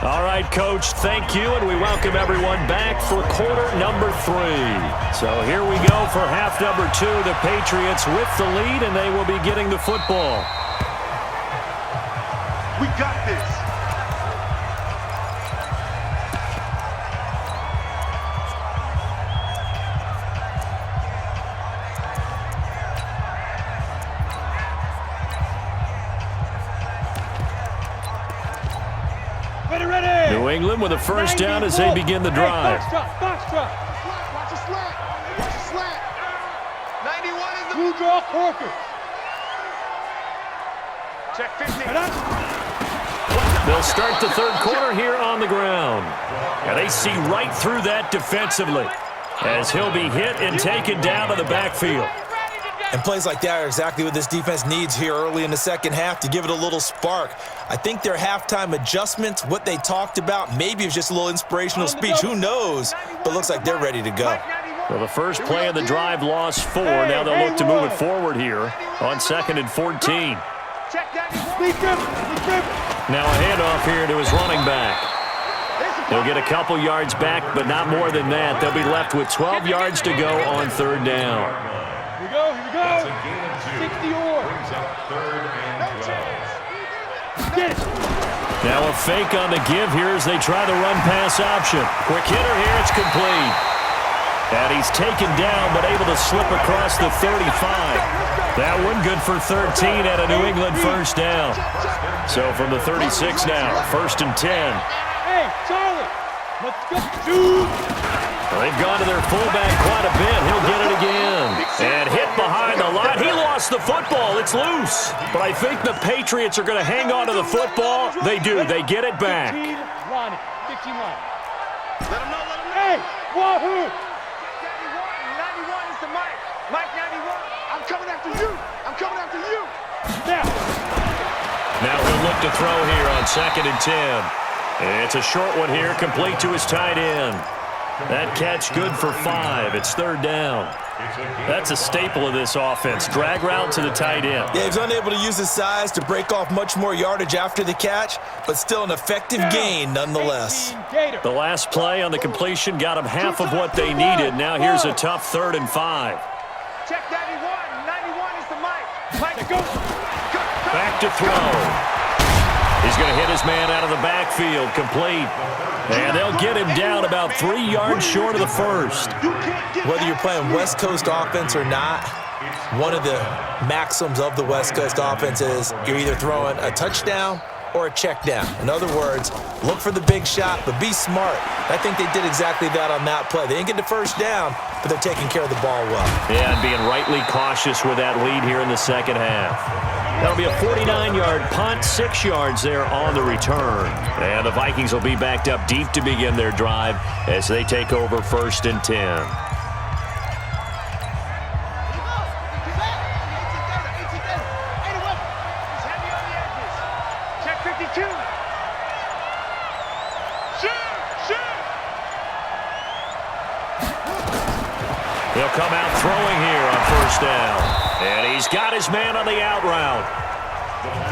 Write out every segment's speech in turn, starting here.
All right, Coach, thank you, and we welcome everyone back for quarter number 3. So here we go for half number 2. The Patriots with the lead, and they will be getting the football. We got this. New England with a first down as they begin the drive. Box drop. Watch a slant. Watch a slant. 91 is the Blue draw Corker. check 50. They'll start the third quarter here on the ground. And they see right through that defensively as he'll be hit and taken down to the backfield. And plays like that are exactly what this defense needs here early in the second half to give it a little spark. I think their halftime adjustments, what they talked about, maybe it was just a little inspirational speech. Who knows? But looks like they're ready to go. Well, the first play of the drive lost 4. Now they'll look to move it forward here on 2nd and 14. Now a handoff here to his running back. He'll get a couple yards back, but not more than that. They'll be left with 12 yards to go on 3rd down. Here we go. 60 or. Now a fake on the give here as they try the run-pass option. Quick hitter here, it's complete. And he's taken down, but able to slip across the 35. That one good for 13 at a New England first down. So from the 36 now, 1st and 10. Hey, Charlie, let's go. Dude. Well, they've gone to their fullback quite a bit. He'll get it again. And hit behind the line. He lost the football. It's loose. But I think the Patriots are going to hang on to the football. They do. They get it back. 15 line. Let him know. Hey, wahoo. 91 is the Mike. Mike 91. I'm coming after you. Now he'll look to throw here on 2nd and 10. It's a short one here, complete to his tight end. That catch good for 5. It's 3rd down. That's a staple of this offense. Drag route to the tight end. Yeah, he's unable to use his size to break off much more yardage after the catch, but still an effective gain nonetheless. The last play on the completion got him half of what they needed. Now here's a tough 3rd and 5. Check 91. 91 is the Mike. Mike, go. Back to throw. He's going to hit his man out of the backfield, complete. And they'll get him down about 3 yards short of the first. Whether you're playing West Coast offense or not, one of the maxims of the West Coast offense is you're either throwing a touchdown or a check down. In other words, look for the big shot, but be smart. I think they did exactly that on that play. They didn't get the first down, but they're taking care of the ball well. Yeah, and being rightly cautious with that lead here in the second half. That'll be a 49-yard punt, 6 yards there on the return. And the Vikings will be backed up deep to begin their drive as they take over 1st and 10. Check 52. He'll come out throwing here on 1st down. And he's got his man on the out route.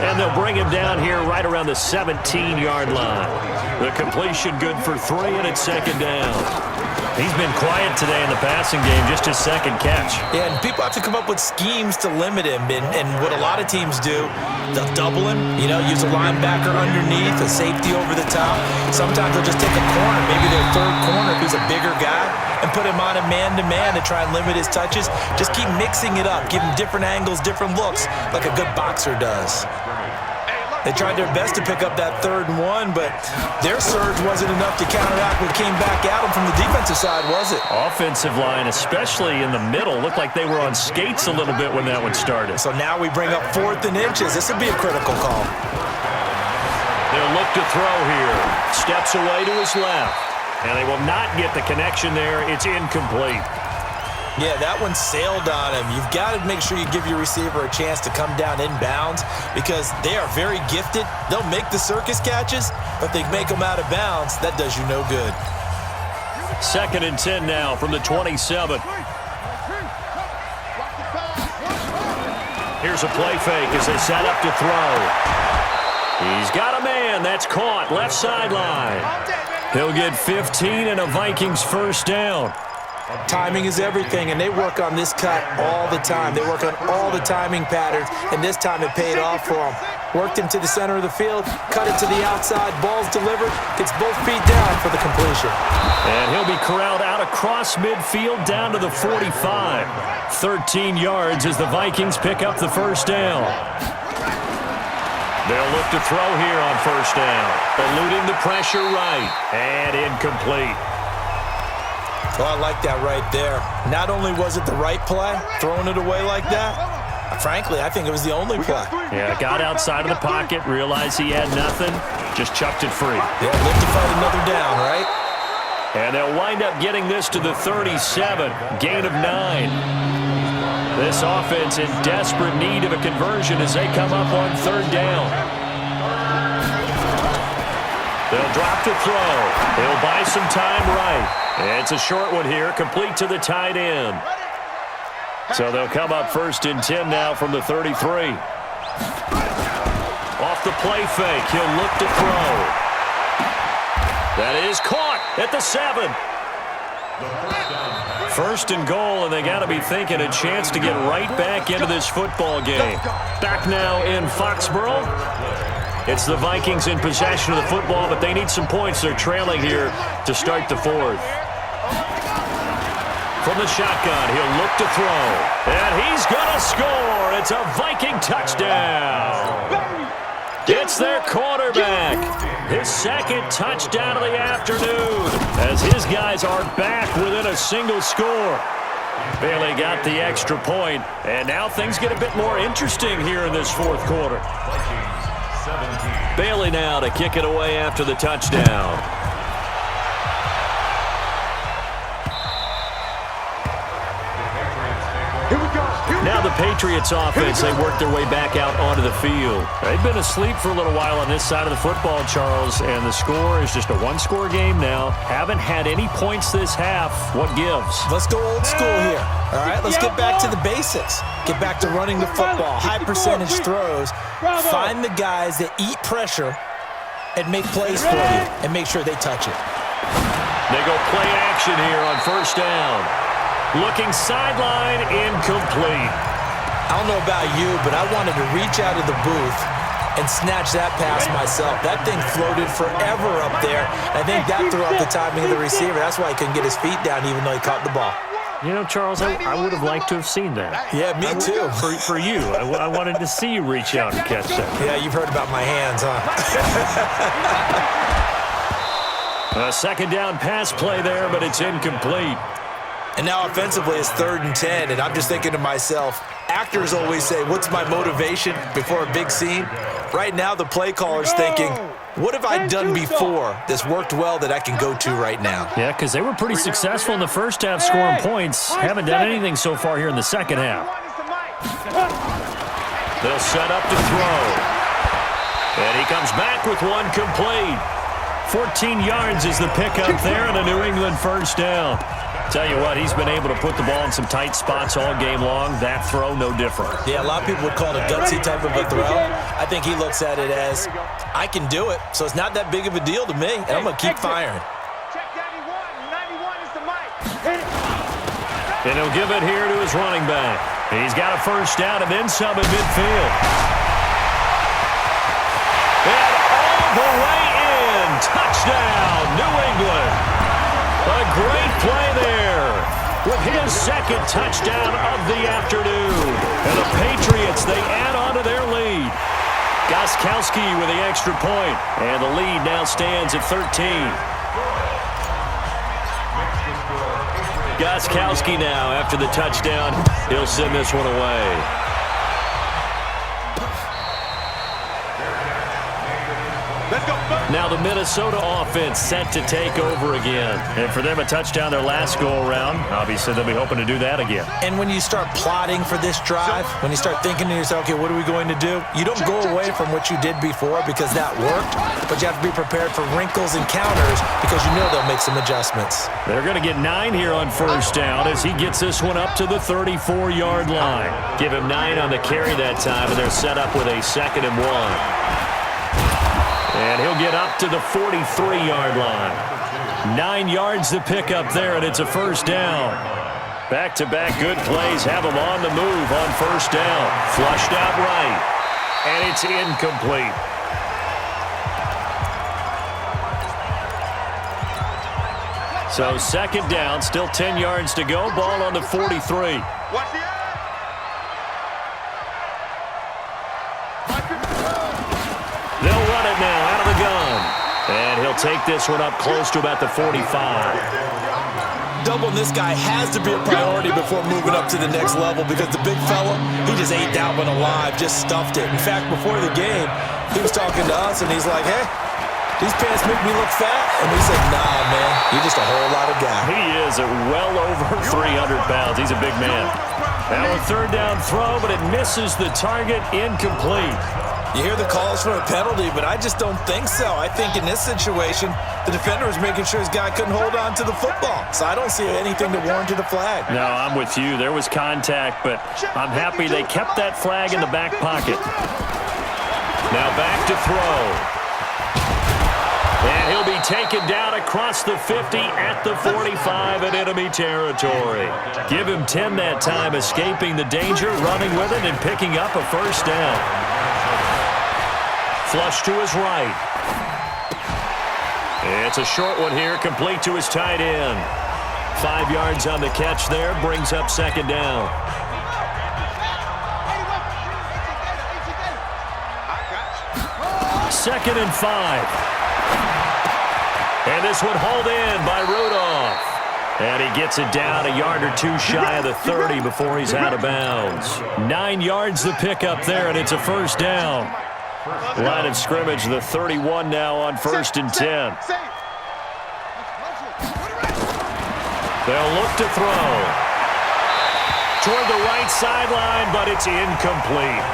And they'll bring him down here right around the 17-yard line. The completion good for 3, and it's 2nd down. He's been quiet today in the passing game, just his 2nd catch. Yeah, and people have to come up with schemes to limit him. And what a lot of teams do, they'll double him, use a linebacker underneath, a safety over the top. Sometimes they'll just take a corner, maybe their 3rd corner if he's a bigger guy, and put him on a man-to-man to try and limit his touches. Just keep mixing it up, give him different angles, different looks, like a good boxer does. They tried their best to pick up that 3rd and 1, but their surge wasn't enough to counteract what came back at them from the defensive side, was it? Offensive line, especially in the middle, looked like they were on skates a little bit when that one started. So now we bring up 4th and inches. This would be a critical call. They'll look to throw here. Steps away to his left. And they will not get the connection there. It's incomplete. Yeah, that one sailed on him. You've got to make sure you give your receiver a chance to come down inbounds because they are very gifted. They'll make the circus catches, but they make them out of bounds. That does you no good. 2nd and 10 now from the 27. Here's a play fake as they set up to throw. He's got a man again. That's caught. Left sideline. He'll get 15 and a Vikings first down. Timing is everything, and they work on this cut all the time. They work on all the timing patterns, and this time it paid off for them. Worked him to the center of the field, cut it to the outside, ball's delivered, gets both feet down for the completion. And he'll be corralled out across midfield down to the 45. 13 yards as the Vikings pick up the first down. They'll look to throw here on first down. Eluding the pressure right. And incomplete. Oh, I like that right there. Not only was it the right play, throwing it away like that, frankly, I think it was the only play. Yeah, got outside of the pocket, realized he had nothing, just chucked it free. Yeah, live to fight another down, right? And they'll wind up getting this to the 37, gain of 9. This offense in desperate need of a conversion as they come up on third down. They'll drop to throw. He'll buy some time right. It's a short one here, complete to the tight end. So they'll come up first and 10 now from the 33. Off the play fake, he'll look to throw. That is caught at the 7. First and goal, and they got to be thinking a chance to get right back into this football game. Back now in Foxborough. It's the Vikings in possession of the football, but they need some points. They're trailing here to start the fourth. From the shotgun, he'll look to throw. And he's going to score. It's a Viking touchdown. It's their quarterback. His second touchdown of the afternoon as his guys are back within a single score. Bailey got the extra point, and now things get a bit more interesting here in this fourth quarter. Bailey now to kick it away after the touchdown. Now the Patriots offense, they work their way back out onto the field. They've been asleep for a little while on this side of the football, Charles, and the score is just a one-score game now. Haven't had any points this half. What gives? Let's go old school here. All right, let's get back to the basics. Get back to running the football, high percentage throws. Find the guys that eat pressure and make plays for you and make sure they touch it. They go play action here on first down. Looking sideline, incomplete. I don't know about you, but I wanted to reach out of the booth and snatch that pass myself. That thing floated forever up there. I think that threw off the timing of the receiver. That's why he couldn't get his feet down even though he caught the ball. You know, Charles, I would have liked to have seen that. Yeah, me too. For you. I wanted to see you reach out and catch that. Yeah, you've heard about my hands, huh? A second down pass play there, but it's incomplete. And now offensively it's 3rd and 10, and I'm just thinking to myself, actors always say, what's my motivation before a big scene? Right now the play caller's thinking, what have I done before that's worked well that I can go to right now? Yeah, because they were pretty successful in the first half scoring points. Haven't done anything so far here in the second half. They'll set up to throw. And he comes back with one complete. 14 yards is the pickup there and a New England first down. Tell you what, he's been able to put the ball in some tight spots all game long. That throw, no different. Yeah, a lot of people would call it a gutsy type of a throw. I think he looks at it as, I can do it, so it's not that big of a deal to me, and I'm going to keep firing. Check 91 is the mic. And he'll give it here to his running back. He's got a first down and then some in midfield. And all the way in. Touchdown, New England. A great play there with his second touchdown of the afternoon. And the Patriots, they add on to their lead. Gostkowski with the extra point, and the lead now stands at 13. Gostkowski now, after the touchdown, he'll send this one away. Now the Minnesota offense set to take over again. And for them, a touchdown their last go-around. Obviously, they'll be hoping to do that again. And when you start plotting for this drive, when you start thinking to yourself, okay, what are we going to do? You don't go away from what you did before because that worked, but you have to be prepared for wrinkles and counters because you know they'll make some adjustments. They're going to get 9 here on first down as he gets this one up to the 34-yard line. Give him 9 on the carry that time, and they're set up with a 2nd and 1. And he'll get up to the 43-yard line. 9 yards to pick up there, and it's a first down. Back-to-back good plays have him on the move on first down. Flushed out right, and it's incomplete. So second down, still 10 yards to go. Ball on the 43. Watch the end. They'll run it now out of the gun. And he'll take this one up close to about the 45. Doubling this guy has to be a priority before moving up to the next level because the big fella, he just ate that one alive, just stuffed it. In fact, before the game, he was talking to us, and he's like, hey, these pants make me look fat. And we said, nah, man, you're just a whole lot of guy. He is at well over 300 pounds. He's a big man. Now a third down throw, but it misses the target, incomplete. You hear the calls for a penalty, but I just don't think so. I think in this situation, the defender was making sure his guy couldn't hold on to the football. So I don't see anything to warrant a flag. No, I'm with you. There was contact, but I'm happy they kept that flag in the back pocket. Now back to throw. And he'll be taken down across the 50 at the 45 in enemy territory. Give him 10 that time, escaping the danger, running with it, and picking up a first down. Flush to his right. It's a short one here, complete to his tight end. 5 yards on the catch there, brings up second down. Second and 5. And this one hauled in by Rudolph. And he gets it down a yard or two shy of the 30 before he's out of bounds. 9 yards to pick up there, and it's a first down. Line of scrimmage, the 31 now on first and 10. They'll look to throw. Toward the right sideline, but it's incomplete.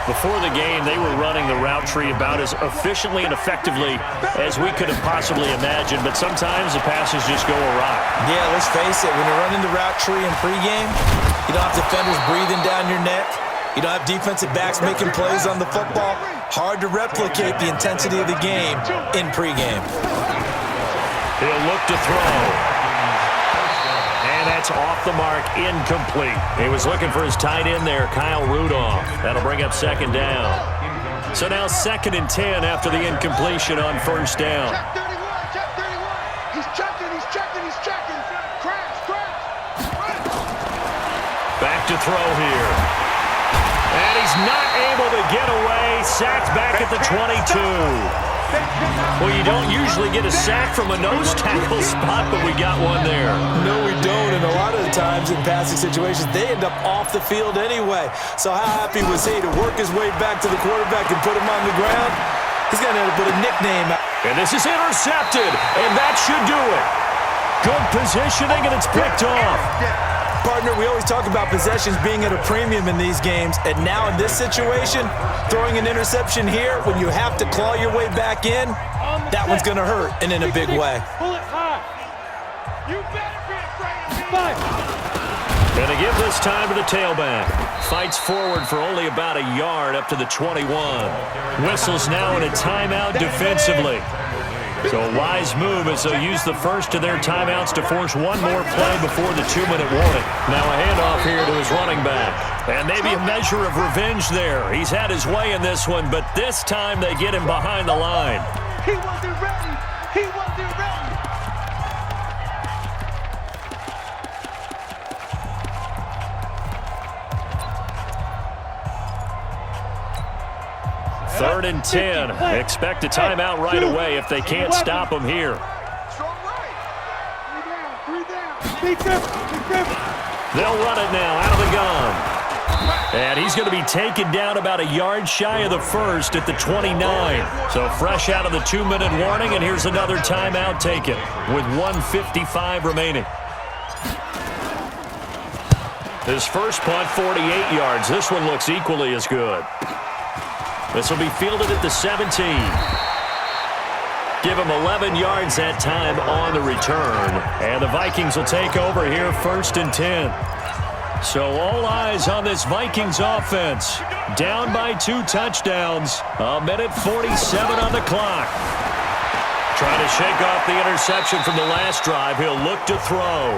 Before the game, they were running the route tree about as efficiently and effectively as we could have possibly imagined, but sometimes the passes just go awry. Yeah, let's face it, when you're running the route tree in pregame, you don't have defenders breathing down your neck. You don't have defensive backs making plays on the football. Hard to replicate the intensity of the game in pregame. He'll look to throw. And that's off the mark, incomplete. He was looking for his tight end there, Kyle Rudolph. That'll bring up second down. So now second and 10 after the incompletion on first down. Check 31, check 31. He's checking, he's checking, he's checking. Crash. Back to throw here. And he's not able to get away. Sacked back at the 22. Well, you don't usually get a sack from a nose tackle spot, but we got one there. No, we don't, and a lot of the times in passing situations, they end up off the field anyway. So how happy was he to work his way back to the quarterback and put him on the ground? He's going to end up with a nickname. And this is intercepted, and that should do it. Good positioning, and it's picked off. Partner, we always talk about possessions being at a premium in these games, and now in this situation, throwing an interception here when you have to claw your way back in, that one's going to hurt, and in a big way. Pull it high. You better be afraid of me. And they give this time to the tailback. Fights forward for only about a yard up to the 21. Whistles now in a timeout defensively. So a wise move as they'll use the first of their timeouts to force one more play before the 2-minute warning. Now a handoff here to his running back. And maybe a measure of revenge there. He's had his way in this one, but this time they get him behind the line. He wasn't ready. He wasn't ready. Third and 10. Expect a timeout right away if they can't stop him here. Strong right. Three down. Be careful. They'll run it now out of the gun. And he's going to be taken down about a yard shy of the first at the 29. So fresh out of the 2-minute warning, and here's another timeout taken with 1:55 remaining. His first punt, 48 yards. This one looks equally as good. This will be fielded at the 17. Give him 11 yards that time on the return. And the Vikings will take over here first and 10. So all eyes on this Vikings offense. Down by 2 touchdowns. 1:47 on the clock. Trying to shake off the interception from the last drive. He'll look to throw.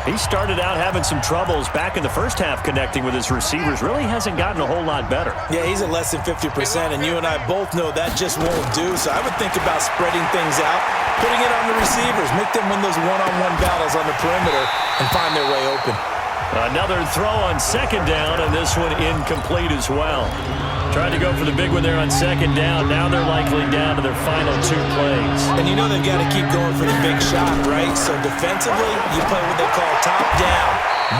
He started out having some troubles back in the first half connecting with his receivers. Really hasn't gotten a whole lot better. Yeah, he's at less than 50%, and you and I both know that just won't do. So I would think about spreading things out, putting it on the receivers, make them win those one-on-one battles on the perimeter and find their way open. Another throw on second down, and this one incomplete as well. Tried to go for the big one there on second down. Now they're likely down to their final 2 plays. And you know they've got to keep going for the big shot, right? So defensively, you play what they call top down.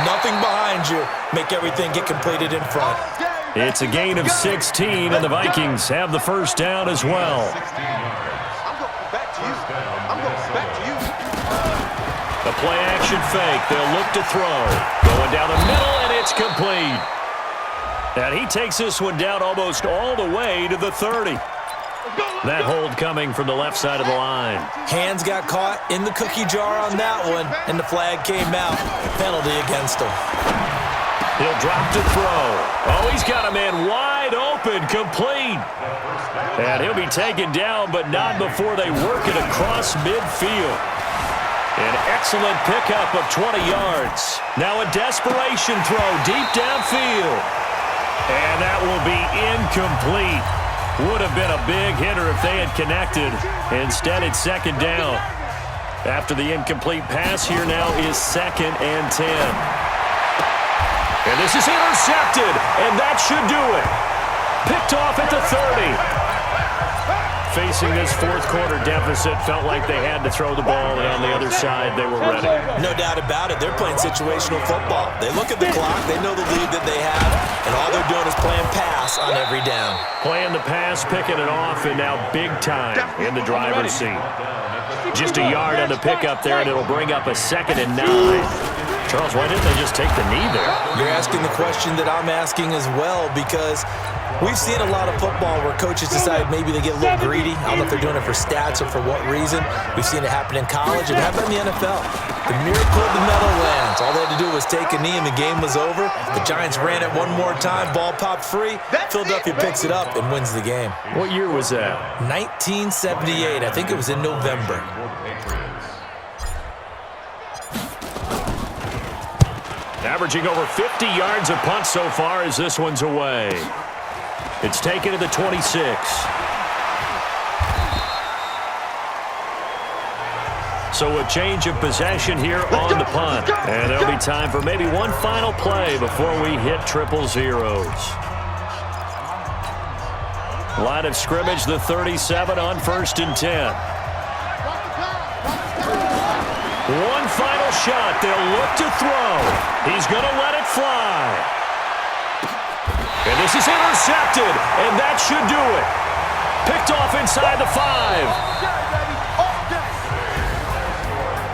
Nothing behind you. Make everything get completed in front. It's a gain of 16, and the Vikings have the first down as well. I'm going back to you. I'm going back to you. The play-action fake. They'll look to throw. Going down the middle, and it's complete. And he takes this one down almost all the way to the 30. That hold coming from the left side of the line. Hands got caught in the cookie jar on that one, and the flag came out. Penalty against him. He'll drop to throw. Oh, he's got a man wide open, complete. And he'll be taken down, but not before they work it across midfield. An excellent pickup of 20 yards. Now a desperation throw deep downfield. And that will be incomplete. Would have been a big hitter if they had connected. Instead, it's second down. After the incomplete pass, here now is 2nd and 10. And this is intercepted, and that should do it. Picked off at the 30. Facing this fourth quarter deficit, felt like they had to throw the ball, and on the other side, they were ready. No doubt about it. They're playing situational football. They look at the clock. They know the lead that they have, and all they're doing is playing pass on every down. Playing the pass, picking it off, and now big time in the driver's seat. Just a yard on the pickup there, and it'll bring up a 2nd and 9. Charles, why didn't they just take the knee there? You're asking the question that I'm asking as well, because we've seen a lot of football where coaches decide maybe they get a little greedy. I don't know if they're doing it for stats or for what reason. We've seen it happen in college and happen in the NFL. The miracle of the Meadowlands. All they had to do was take a knee and the game was over. The Giants ran it one more time. Ball popped free. Philadelphia picks it up and wins the game. What year was that? 1978. I think it was in November. Averaging over 50 yards a punt so far as this one's away. It's taken to the 26. So a change of possession here on the punt. And there'll be time for maybe one final play before we hit triple zeros. Line of scrimmage, the 37 on 1st and 10. One final shot. They'll look to throw. He's going to let it fly. And this is intercepted, and that should do it. Picked off inside the 5.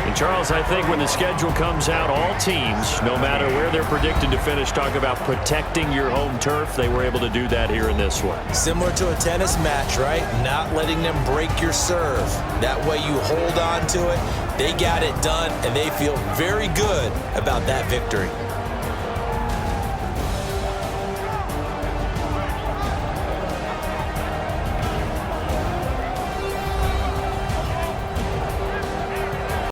And Charles, I think when the schedule comes out, all teams, no matter where they're predicted to finish, talk about protecting your home turf. They were able to do that here in this one. Similar to a tennis match, right? Not letting them break your serve. That way you hold on to it. They got it done, and they feel very good about that victory.